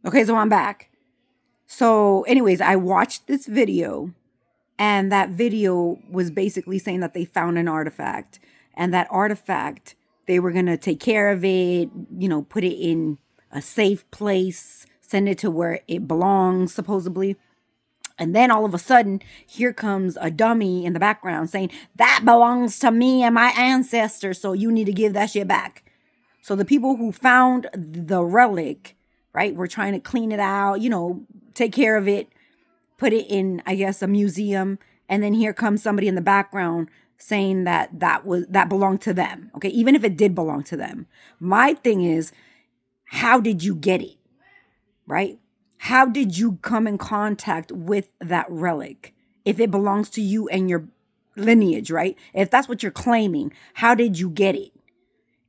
Okay, so I'm back. So, anyways, I watched this video, and that video was basically saying that they found an artifact, and that artifact, they were going to take care of it, put it in a safe place, send it to where it belongs, supposedly. And then all of a sudden, here comes a dummy in the background saying, that belongs to me and my ancestors, so you need to give that shit back. So the people who found the relic, right, were trying to clean it out, take care of it, put it in, I guess, a museum. And then here comes somebody in the background saying that belonged to them. Okay, even if it did belong to them. My thing is, how did you get it? Right? How did you come in contact with that relic? If it belongs to you and your lineage, right? If that's what you're claiming, how did you get it?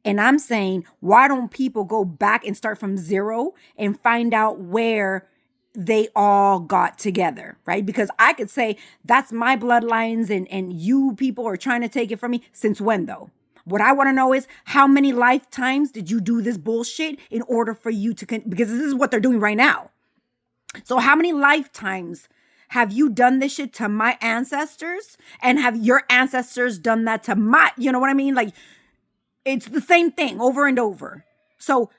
And I'm saying, why don't people go back and start from zero and find out where they all got together, right? Because I could say that's my bloodlines and you people are trying to take it from me. Since when though? What I want to know is how many lifetimes did you do this bullshit in order for you to, because this is what they're doing right now. So how many lifetimes have you done this shit to my ancestors? And have your ancestors done that to my, you know what I mean? Like, it's the same thing over and over. So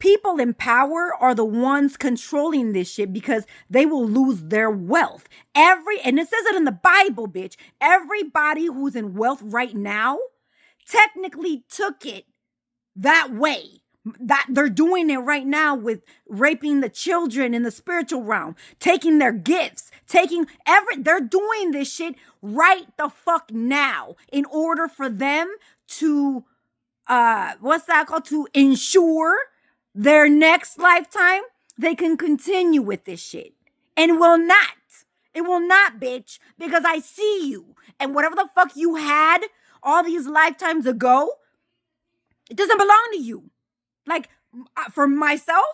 people in power are the ones controlling this shit because they will lose their wealth. And it says it in the Bible, bitch. Everybody who's in wealth right now technically took it that way. That they're doing it right now with raping the children in the spiritual realm, taking their gifts, they're doing this shit right the fuck now in order for them to to ensure their next lifetime they can continue with this shit. And it will not, bitch, because I see you. And whatever the fuck you had all these lifetimes ago, it doesn't belong to you. Like, for myself,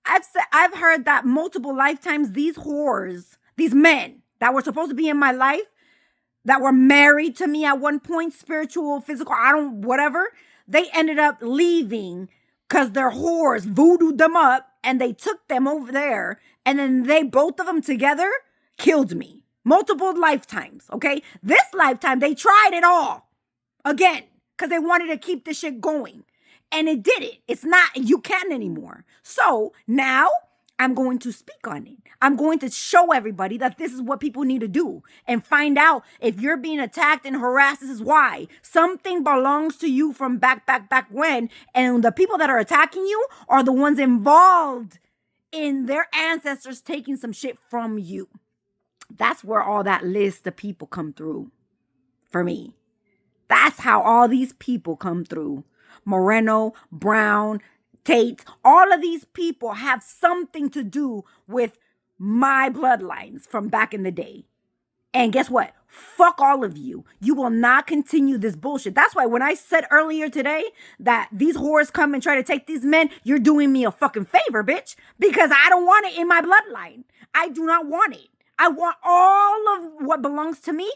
I've heard that multiple lifetimes, these whores, these men that were supposed to be in my life, that were married to me at one point, spiritual, physical, whatever, they ended up leaving because their whores voodooed them up and they took them over there. And then both of them together killed me. Multiple lifetimes, okay? This lifetime, they tried it all again because they wanted to keep this shit going. And it did it. It's not, you can't anymore. So now I'm going to speak on it. I'm going to show everybody that this is what people need to do and find out if you're being attacked and harassed. This is why. Something belongs to you from back when. And the people that are attacking you are the ones involved in their ancestors taking some shit from you. That's where all that list of people come through for me. That's how all these people come through. Moreno, Brown, Tate, all of these people have something to do with my bloodlines from back in the day. And guess what? Fuck all of you. You will not continue this bullshit. That's why when I said earlier today that these whores come and try to take these men, you're doing me a fucking favor, bitch. Because I don't want it in my bloodline. I do not want it. I want all of what belongs to me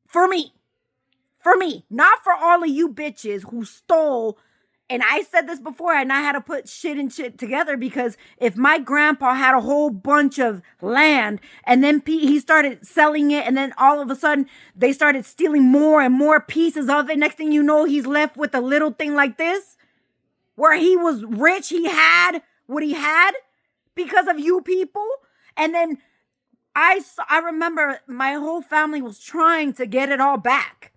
for me. For me, not for all of you bitches who stole. And I said this before, and I had to put shit together because if my grandpa had a whole bunch of land and then he started selling it, and then all of a sudden they started stealing more and more pieces of it. Next thing you know, he's left with a little thing like this where he was rich. He had what he had because of you people. And then I remember my whole family was trying to get it all back.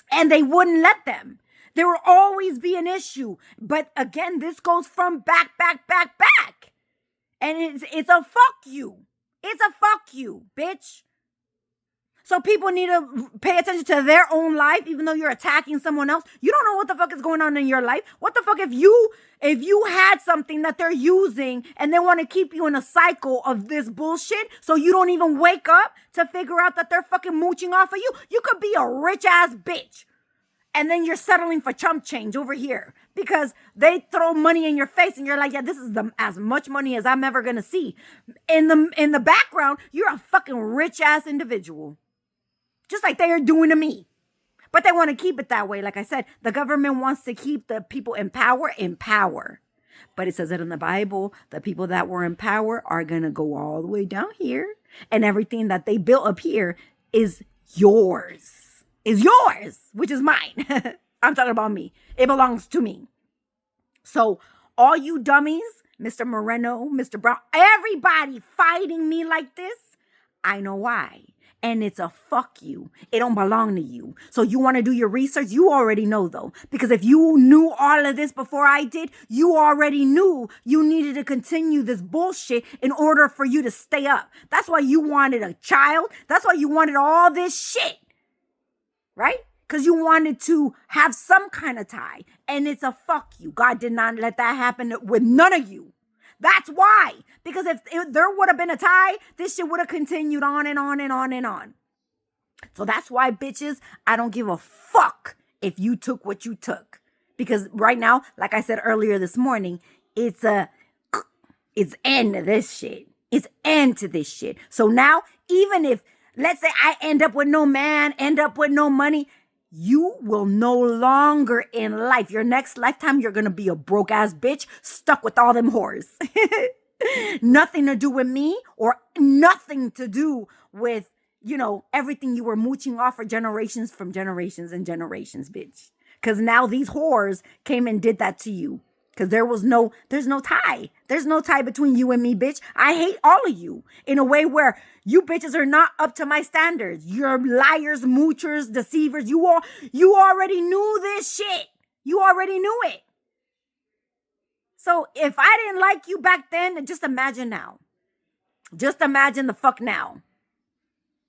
And they wouldn't let them. There will always be an issue. But again, this goes from back. And it's a fuck you. It's a fuck you, bitch. So people need to pay attention to their own life, even though you're attacking someone else. You don't know what the fuck is going on in your life. What the fuck if you had something that they're using and they want to keep you in a cycle of this bullshit so you don't even wake up to figure out that they're fucking mooching off of you? You could be a rich ass bitch. And then you're settling for chump change over here because they throw money in your face and you're like, yeah, this is as much money as I'm ever going to see. In the background, you're a fucking rich ass individual. Just like they are doing to me. But they want to keep it that way. Like I said, the government wants to keep the people in power. But it says it in the Bible, the people that were in power are going to go all the way down here. And everything that they built up here is yours. Is yours, which is mine. I'm talking about me. It belongs to me. So all you dummies, Mr. Moreno, Mr. Brown, everybody fighting me like this, I know why. And it's a fuck you. It don't belong to you. So you want to do your research? You already know though. Because if you knew all of this before I did, you already knew you needed to continue this bullshit in order for you to stay up. That's why you wanted a child. That's why you wanted all this shit. Right? Because you wanted to have some kind of tie. And it's a fuck you. God did not let that happen with none of you. That's why. Because if there would have been a tie, this shit would have continued on and on and on and on. So that's why, bitches, I don't give a fuck if you took what you took. Because right now, like I said earlier this morning, it's end to this shit. It's end to this shit. So now, even if, let's say I end up with no man, end up with no money, you will no longer in life. Your next lifetime, you're going to be a broke ass bitch stuck with all them whores. Nothing to do with me or nothing to do with, everything you were mooching off for generations from generations and generations, bitch. Because now these whores came and did that to you. Because there's no tie. There's no tie between you and me, bitch. I hate all of you in a way where you bitches are not up to my standards. You're liars, moochers, deceivers. You already knew this shit. You already knew it. So if I didn't like you back then, just imagine now. Just imagine the fuck now.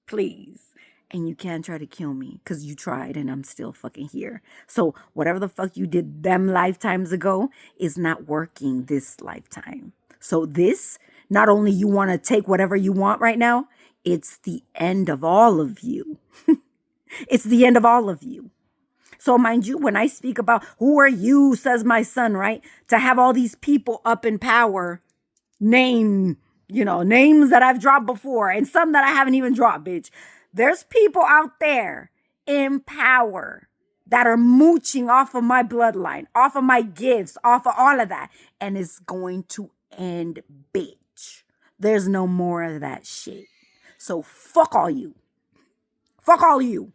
Please. And you can't try to kill me because you tried and I'm still fucking here. So whatever the fuck you did them lifetimes ago is not working this lifetime. So this, not only you want to take whatever you want right now, it's the end of all of you. It's the end of all of you. So mind you, when I speak about who are you, says my son, right? To have all these people up in power, names that I've dropped before and some that I haven't even dropped, bitch. There's people out there in power that are mooching off of my bloodline, off of my gifts, off of all of that. And it's going to end, bitch. There's no more of that shit. So fuck all you. Fuck all you.